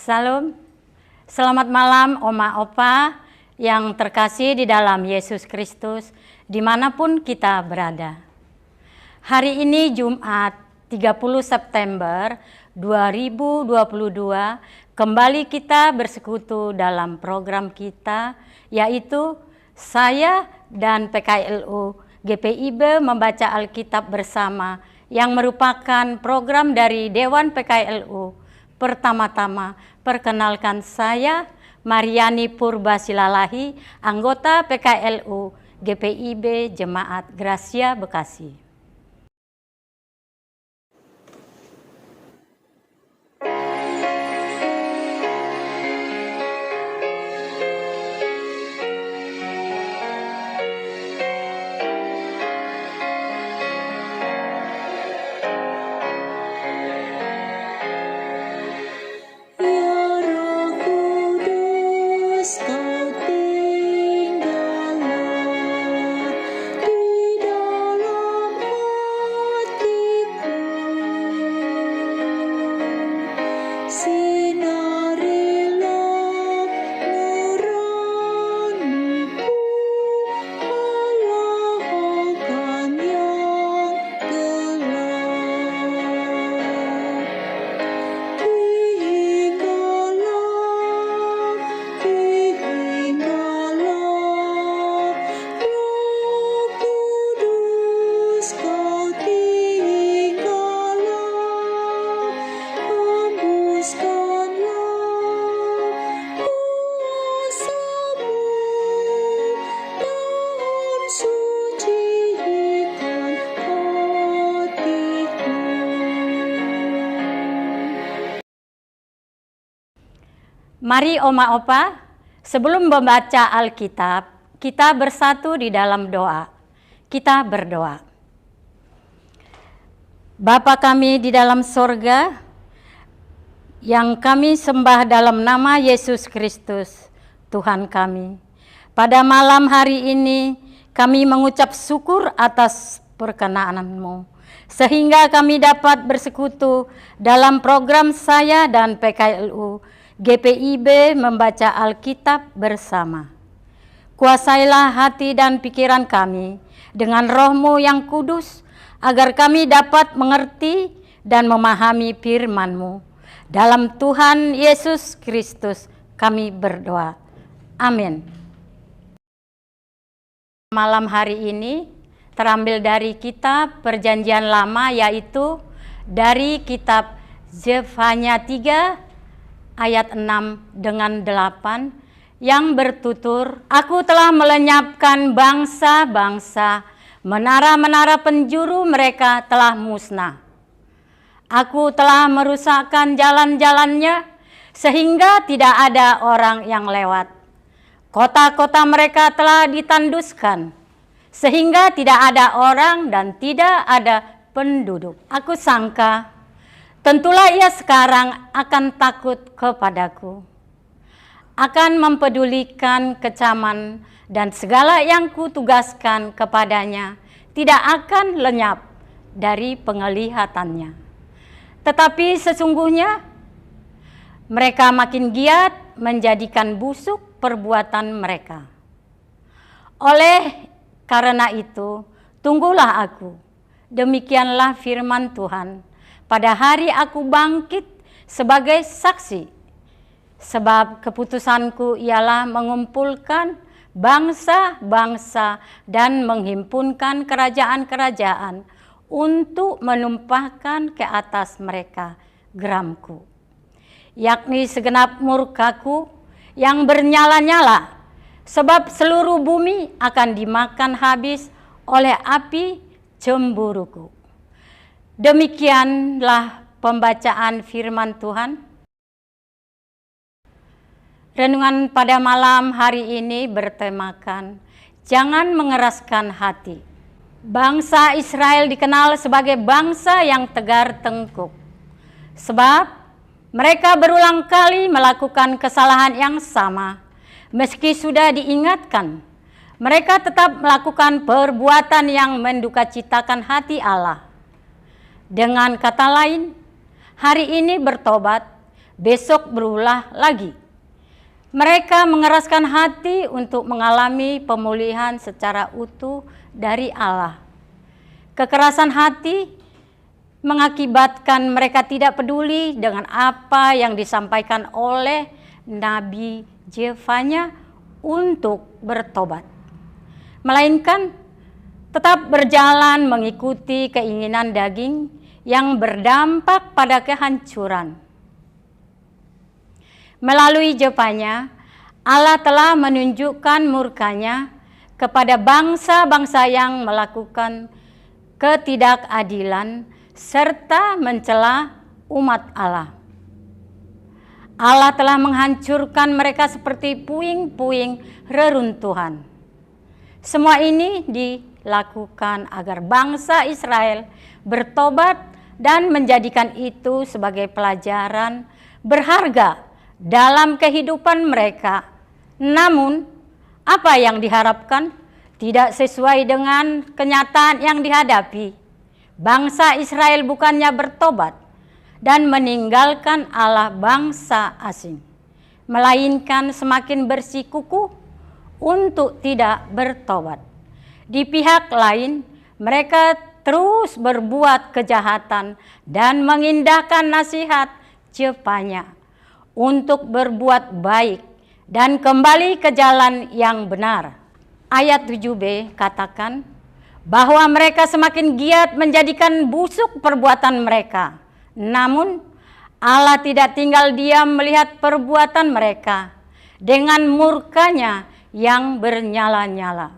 Salam, selamat malam Oma Opa yang terkasih di dalam Yesus Kristus dimanapun kita berada. Hari ini Jumat 30 September 2022 kembali kita bersekutu dalam program kita, yaitu saya dan PKLU GPIB membaca Alkitab bersama yang merupakan program dari Dewan PKLU. Pertama-tama, perkenalkan saya Mariani Purbasilalahi, anggota PKLU GPIB Jemaat Gracia Bekasi. Mari Oma Opa, sebelum membaca Alkitab, kita bersatu di dalam doa. Kita berdoa. Bapa kami di dalam sorga, yang kami sembah dalam nama Yesus Kristus, Tuhan kami. Pada malam hari ini, kami mengucap syukur atas perkenan-Mu, sehingga kami dapat bersekutu dalam program saya dan PKLU GPIB membaca Alkitab bersama. Kuasailah hati dan pikiran kami dengan Roh-Mu yang kudus, agar kami dapat mengerti dan memahami firman-Mu. Dalam Tuhan Yesus Kristus kami berdoa. Amin. Malam hari ini terambil dari kitab Perjanjian Lama, yaitu dari kitab Zefanya 3 ayat 6 dengan 8 yang bertutur, Aku telah melenyapkan bangsa-bangsa, menara-menara penjuru mereka telah musnah. Aku telah merusakkan jalan-jalannya sehingga tidak ada orang yang lewat. Kota-kota mereka telah ditanduskan sehingga tidak ada orang dan tidak ada penduduk. Aku sangka tentulah ia sekarang akan takut kepadaku, akan mempedulikan kecaman dan segala yang kutugaskan kepadanya tidak akan lenyap dari penglihatannya. Tetapi sesungguhnya mereka makin giat menjadikan busuk perbuatan mereka. Oleh karena itu, tunggulah aku, demikianlah firman Tuhan. Pada hari aku bangkit sebagai saksi, sebab keputusanku ialah mengumpulkan bangsa-bangsa dan menghimpunkan kerajaan-kerajaan untuk menumpahkan ke atas mereka geramku, yakni segenap murkaku yang bernyala-nyala, sebab seluruh bumi akan dimakan habis oleh api cemburuku. Demikianlah pembacaan firman Tuhan. Renungan pada malam hari ini bertemakan, jangan mengeraskan hati. Bangsa Israel dikenal sebagai bangsa yang tegar tengkuk, sebab mereka berulang kali melakukan kesalahan yang sama. Meski sudah diingatkan, mereka tetap melakukan perbuatan yang mendukacitakan hati Allah. Dengan kata lain, hari ini bertobat, besok berulah lagi. Mereka mengeraskan hati untuk mengalami pemulihan secara utuh dari Allah. Kekerasan hati mengakibatkan mereka tidak peduli dengan apa yang disampaikan oleh Nabi Jefanya untuk bertobat, melainkan tetap berjalan mengikuti keinginan daging yang berdampak pada kehancuran. Melalui Jefanya, Allah telah menunjukkan murkanya kepada bangsa-bangsa yang melakukan ketidakadilan serta mencela umat Allah. Allah telah menghancurkan mereka seperti puing-puing reruntuhan. Semua ini dilakukan agar bangsa Israel bertobat dan menjadikan itu sebagai pelajaran berharga dalam kehidupan mereka. Namun, apa yang diharapkan tidak sesuai dengan kenyataan yang dihadapi. Bangsa Israel bukannya bertobat dan meninggalkan Allah bangsa asing, melainkan semakin bersikukuh untuk tidak bertobat. Di pihak lain, mereka terus berbuat kejahatan dan mengindahkan nasihat Jefanya untuk berbuat baik dan kembali ke jalan yang benar. Ayat 7b katakan bahwa mereka semakin giat menjadikan busuk perbuatan mereka. Namun Allah tidak tinggal diam melihat perbuatan mereka dengan murkanya yang bernyala-nyala.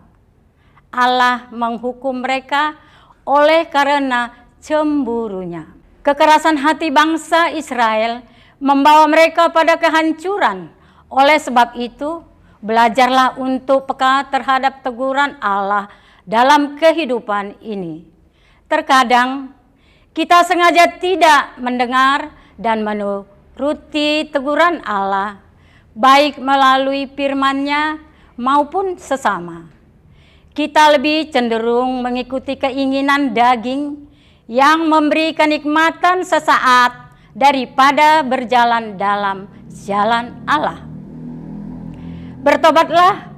Allah menghukum mereka oleh karena cemburunya. Kekerasan hati bangsa Israel membawa mereka pada kehancuran. Oleh sebab itu, belajarlah untuk peka terhadap teguran Allah dalam kehidupan ini. Terkadang kita sengaja tidak mendengar dan menuruti teguran Allah, baik melalui firman-Nya maupun sesama. Kita lebih cenderung mengikuti keinginan daging yang memberi kenikmatan sesaat daripada berjalan dalam jalan Allah. Bertobatlah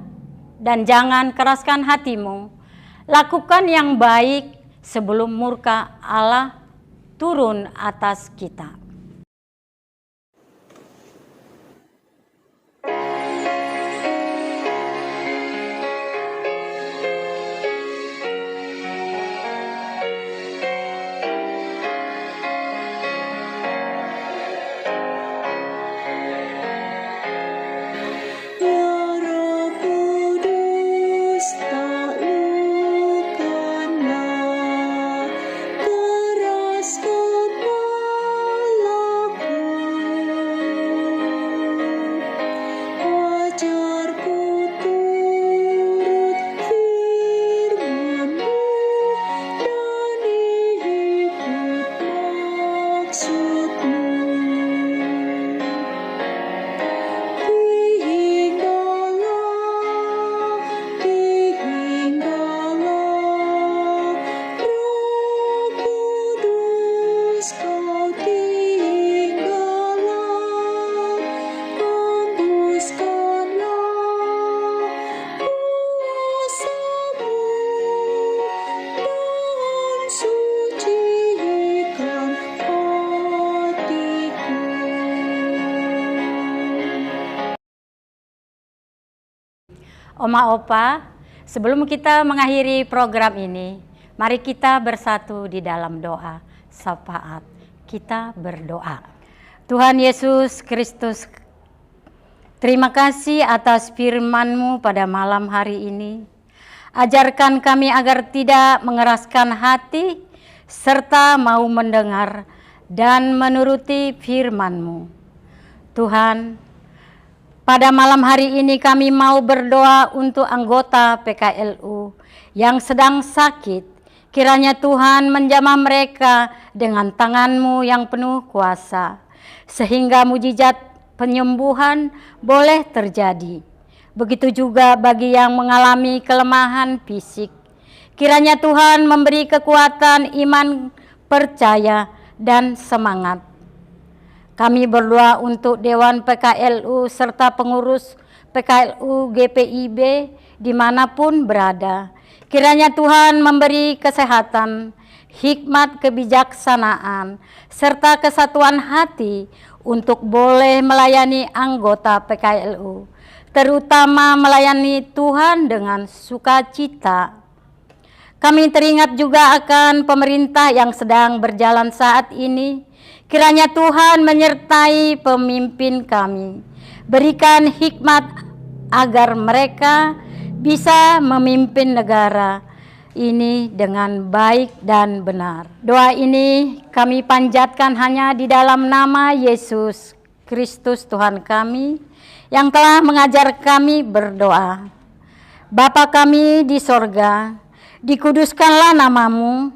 dan jangan keraskan hatimu. Lakukan yang baik sebelum murka Allah turun atas kita. Oma Opa, sebelum kita mengakhiri program ini, mari kita bersatu di dalam doa syafaat. Kita berdoa. Tuhan Yesus Kristus, terima kasih atas firman-Mu pada malam hari ini. Ajarkan kami agar tidak mengeraskan hati, serta mau mendengar dan menuruti firman-Mu. Tuhan, pada malam hari ini kami mau berdoa untuk anggota PKLU yang sedang sakit. Kiranya Tuhan menjamah mereka dengan tangan-Mu yang penuh kuasa, sehingga mujizat penyembuhan boleh terjadi. Begitu juga bagi yang mengalami kelemahan fisik. Kiranya Tuhan memberi kekuatan iman, percaya, dan semangat. Kami berdoa untuk Dewan PKLU serta pengurus PKLU GPIB dimanapun berada. Kiranya Tuhan memberi kesehatan, hikmat kebijaksanaan, serta kesatuan hati untuk boleh melayani anggota PKLU, terutama melayani Tuhan dengan sukacita. Kami teringat juga akan pemerintah yang sedang berjalan saat ini. Kiranya Tuhan menyertai pemimpin kami, berikan hikmat agar mereka bisa memimpin negara ini dengan baik dan benar. Doa ini kami panjatkan hanya di dalam nama Yesus Kristus Tuhan kami yang telah mengajar kami berdoa. Bapa kami di sorga, dikuduskanlah namamu,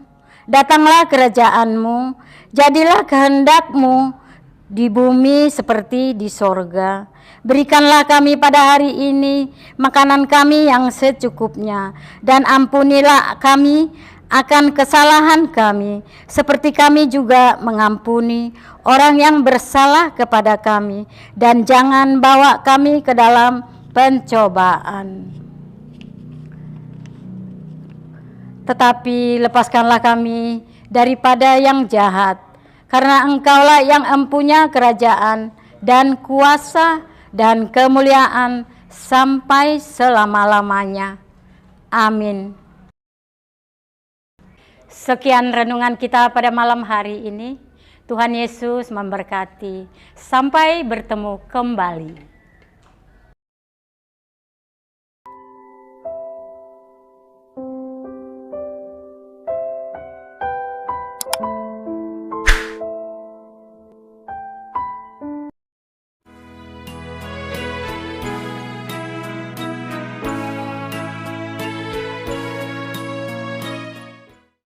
datanglah kerajaanmu, jadilah kehendak-Mu di bumi seperti di sorga. Berikanlah kami pada hari ini makanan kami yang secukupnya, dan ampunilah kami akan kesalahan kami, seperti kami juga mengampuni orang yang bersalah kepada kami, dan jangan bawa kami ke dalam pencobaan. Tetapi lepaskanlah kami daripada yang jahat, karena Engkaulah yang empunya kerajaan dan kuasa dan kemuliaan sampai selama-lamanya. Amin. Sekian renungan kita pada malam hari ini. Tuhan Yesus memberkati. Sampai bertemu kembali.